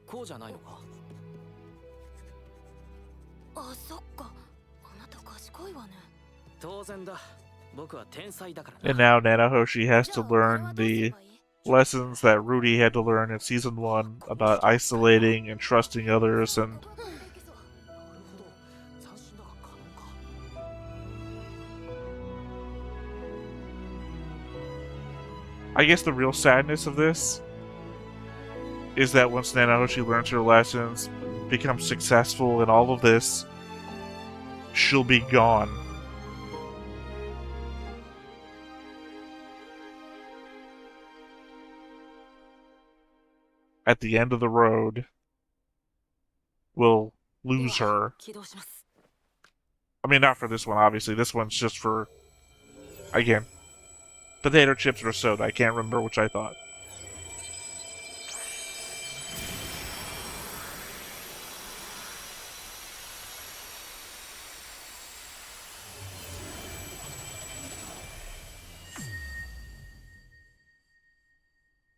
Speaker 8: こうじゃないのか。
Speaker 6: あ、そっか。あなた賢いわね。
Speaker 8: 当然だ。僕は天才だからな。
Speaker 1: And now Nanahoshi has to learn the lessons that Rudy had to learn in season 1 about isolating and trusting others and I guess the real sadness of this is that once Nanahoshi learns her lessons, becomes successful in all of this, she'll be gone. At the end of the road, we'll lose her.
Speaker 7: 起動します。
Speaker 1: I mean, not for this one, obviously. This one's just for, again, potato chips or soda. I can't remember which I thought.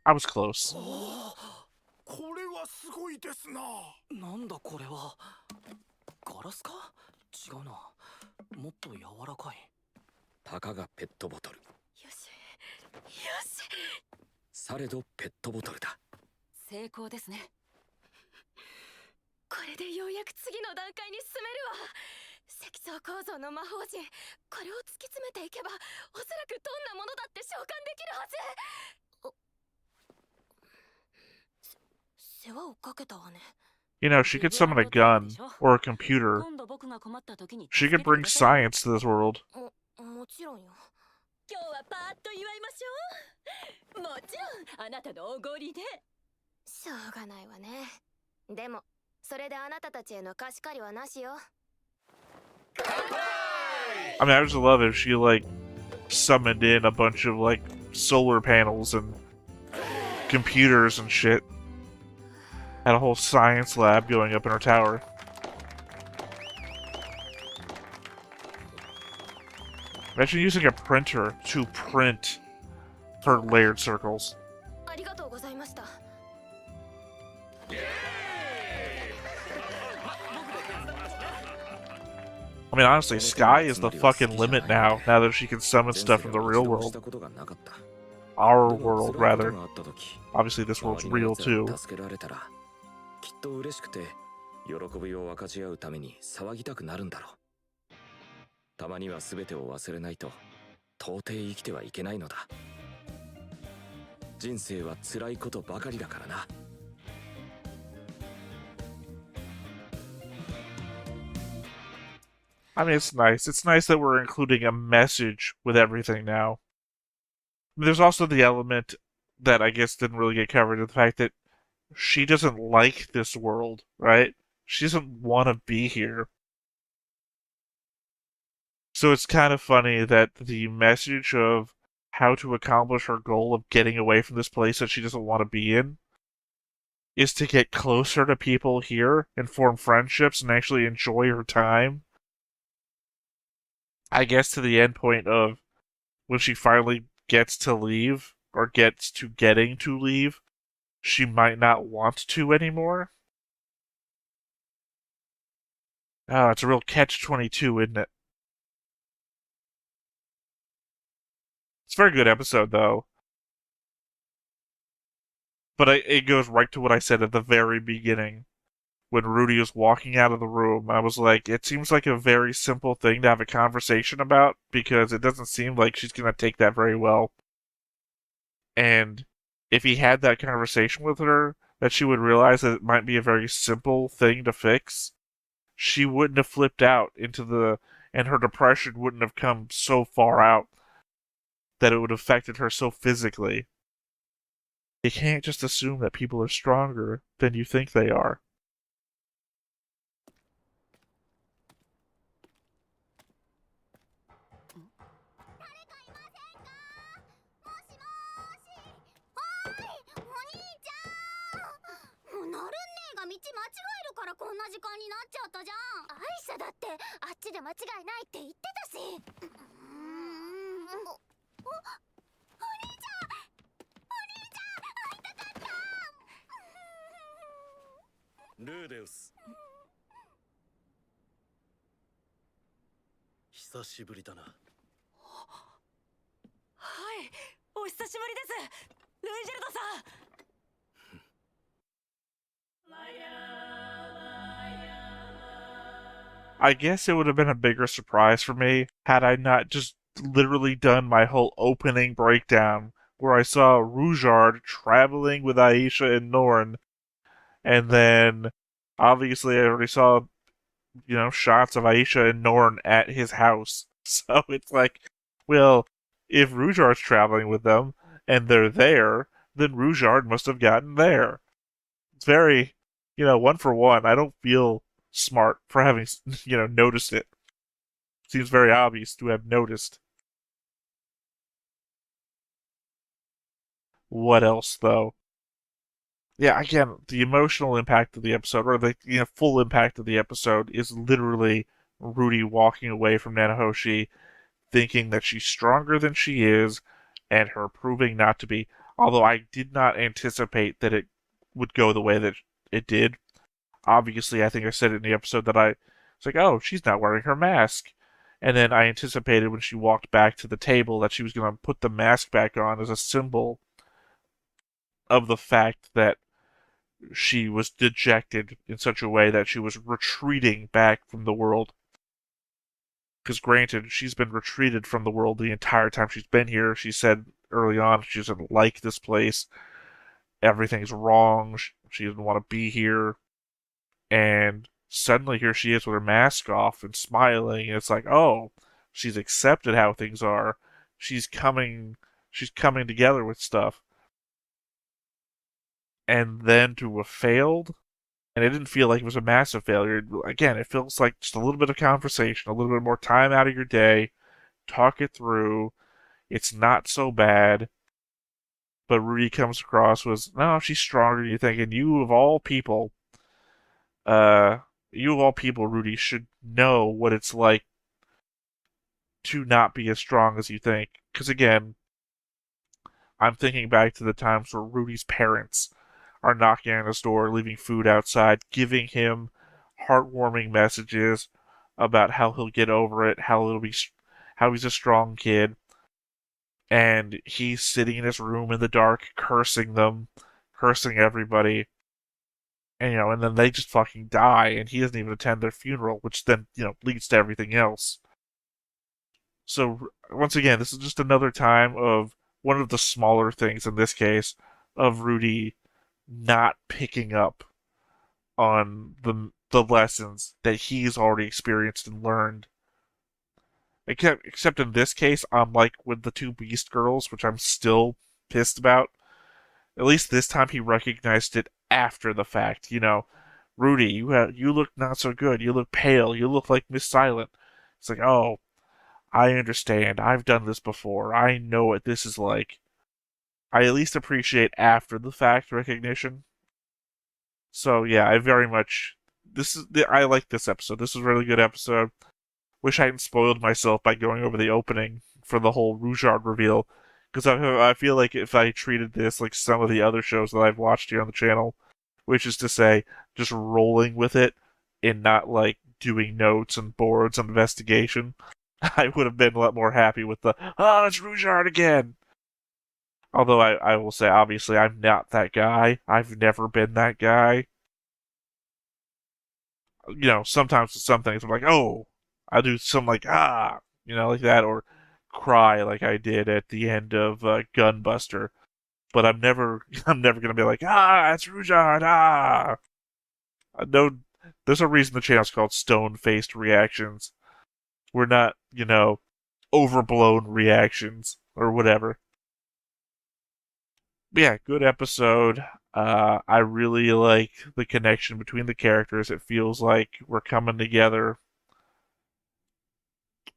Speaker 1: I was close.
Speaker 5: これはすごいですな。
Speaker 8: なんだこれは。ガラスか？違うな。もっと柔らかい。
Speaker 5: たかがペットボトル。
Speaker 6: よし。よし。
Speaker 5: されどペットボトルだ。
Speaker 7: 成功ですね。
Speaker 6: これでようやく次の段階に進めるわ。積層構造の魔法陣、これを突き詰めていけば、おそらくどんなものだって召喚できるはず。世話をかけたわね。
Speaker 1: You know, she could summon a gun or a computer.
Speaker 7: 今度僕が困った時に
Speaker 1: She could bring science to this world.
Speaker 6: もちろんよ。
Speaker 9: 今日はパーッと祝いましょう。もちろんあなたのおごりで。
Speaker 6: しょうがないわね。でもそれであなたたちへの貸し借りはなしよ。
Speaker 1: I mean, I just love if she, like, summoned in a bunch of, like, solar panels and computers and shit. Had a whole science lab going up in her tower. Imagine using a printer to print her layered circles.
Speaker 6: ありがとうございました。
Speaker 1: I mean, honestly, Sky is the fucking limit now that she can summon stuff from the real world. Our world, rather. Obviously, this world's real, too.
Speaker 5: きっと嬉しくて喜びを分かち合うために騒ぎたくなるんだろう。たまには全てを忘れないと到底生きてはいけないのだ。人生は辛いことばかりだからな。
Speaker 1: I mean, it's nice. It's nice that we're including a message with everything now. There's also the element that I guess didn't really get covered, the fact that she doesn't like this world, right? She doesn't want to be here. So it's kind of funny that the message of how to accomplish her goal of getting away from this place that she doesn't want to be in is to get closer to people here and form friendships and actually enjoy her time. I guess to the end point of when she finally gets to leave or gets to getting to leave, she might not want to anymore. Oh, it's a real catch-22, isn't it? It's a very good episode, though. But it goes right to what I said at the very beginning. When Rudy was walking out of the room, I was like, it seems like a very simple thing to have a conversation about because it doesn't seem like she's going to take that very well. And if he had that conversation with her, that she would realize that it might be a very simple thing to fix, she wouldn't have flipped out and her depression wouldn't have come so far out that it would have affected her so physically. You can't just assume that people are stronger than you think they are.
Speaker 4: rudeus 久しぶりだな。
Speaker 7: はい、お久しぶりです、ルイジェルドさん。
Speaker 1: I guess it would have been a bigger surprise for me had I not just literally done my whole opening breakdown where I saw Rougeard traveling with Aisha and Norn, and then obviously I already saw, shots of Aisha and Norn at his house. So it's like, well, if Rougeard's traveling with them and they're there, then Rougeard must have gotten there. It's very, one for one. I don't feel smart for having, noticed it. Seems very obvious to have noticed. What else, though? Yeah, again, the emotional impact of the episode, or the full impact of the episode, is literally Rudy walking away from Nanahoshi, thinking that she's stronger than she is, and her proving not to be. Although I did not anticipate that it would go the way that it did. Obviously, I think I said it in the episode that it's like, oh, she's not wearing her mask. And then I anticipated when she walked back to the table that she was going to put the mask back on as a symbol of the fact that she was dejected in such a way that she was retreating back from the world. Because granted, she's been retreated from the world the entire time she's been here. She said early on she doesn't like this place. Everything's wrong. She doesn't want to be here. And suddenly here she is with her mask off and smiling. And it's like, oh, she's accepted how things are. She's coming together with stuff. And then to have failed, and it didn't feel like it was a massive failure. Again, it feels like just a little bit of conversation, a little bit more time out of your day, talk it through. It's not so bad. But Rudy comes across was, no, she's stronger than you think, and uh, you of all people, Rudy, should know what it's like to not be as strong as you think. Because again, I'm thinking back to the times where Rudy's parents are knocking on his door, leaving food outside, giving him heartwarming messages about how he'll get over it, how he's a strong kid, and he's sitting in his room in the dark, cursing them, cursing everybody, and then they just fucking die, and he doesn't even attend their funeral, which then leads to everything else. So once again, this is just another time of one of the smaller things in this case of Rudy not picking up on the lessons that he's already experienced and learned Except in this case, I'm like with the two Beast Girls, which I'm still pissed about. At least this time he recognized it after the fact. Rudy, you look not so good. You look pale. You look like Miss Silent. It's like, oh, I understand. I've done this before. I know what this is like. I at least appreciate after the fact recognition. So yeah, I very much I like this episode. This is a really good episode. Wish I hadn't spoiled myself by going over the opening for the whole Rougeard reveal, because I feel like if I treated this like some of the other shows that I've watched here on the channel, which is to say, just rolling with it and not like doing notes and boards and investigation, I would have been a lot more happy with the, oh, it's Rougeard again. Although I will say, obviously, I'm not that guy. I've never been that guy. Sometimes with some things I'm like, oh, I'll do some like, like that, or cry like I did at the end of Gunbuster. But I'm never gonna be like, it's Rougeard, No, there's a reason the channel's called Stone-Faced Reactions. We're not, overblown reactions or whatever. But yeah, good episode. I really like the connection between the characters. It feels like we're coming together.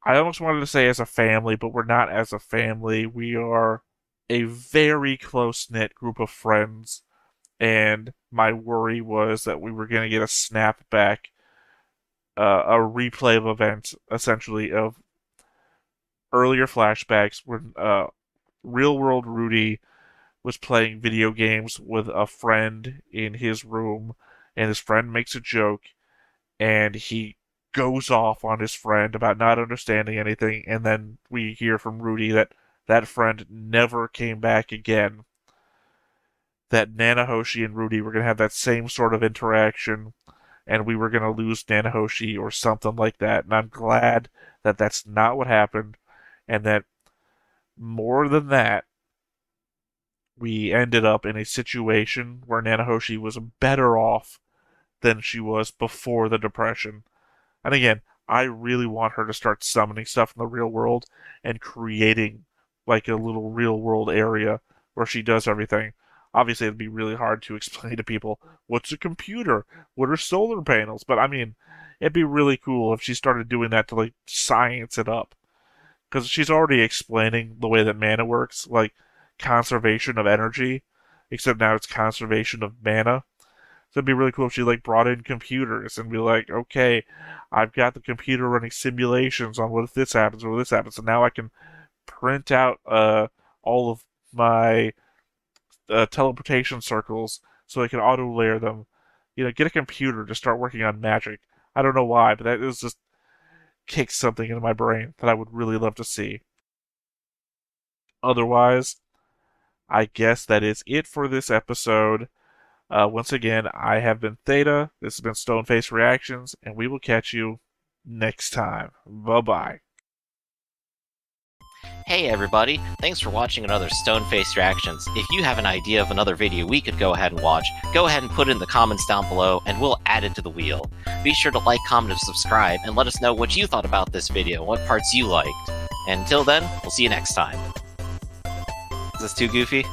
Speaker 1: I almost wanted to say as a family, but we're not as a family. We are a very close-knit group of friends. And my worry was that we were going to get a snapback, a replay of events, essentially, of earlier flashbacks when real-world Rudy was playing video games with a friend in his room, and his friend makes a joke, and he goes off on his friend about not understanding anything, and then we hear from Rudy that that friend never came back again. That Nanahoshi and Rudy were going to have that same sort of interaction, and we were going to lose Nanahoshi or something like that. And I'm glad that that's not what happened, and that more than that, we ended up in a situation where Nanahoshi was better off than she was before the depression. And again, I really want her to start summoning stuff in the real world and creating like a little real world area where she does everything. Obviously, it'd be really hard to explain to people what's a computer, what are solar panels, but I mean, it'd be really cool if she started doing that to like science it up. Because she's already explaining the way that mana works, like conservation of energy, except now it's conservation of mana. So it'd be really cool if she like brought in computers and be like, okay, I've got the computer running simulations on what if this happens or this happens, and now I can print out all of my teleportation circles so I can auto layer them. Get a computer to start working on magic. I don't know why, but that is just kicks something into my brain that I would really love to see. Otherwise, I guess that is it for this episode. Once again, I have been Theta. This has been Stoneface Reactions, and we will catch you next time. Bye-bye.
Speaker 10: Hey everybody, thanks for watching another Stone-Faced Reactions. If you have an idea of another video we could go ahead and watch, go ahead and put it in the comments down below and we'll add it to the wheel. Be sure to like, comment, and subscribe, and let us know what you thought about this video, what parts you liked. And until then, we'll see you next time. Is this too goofy?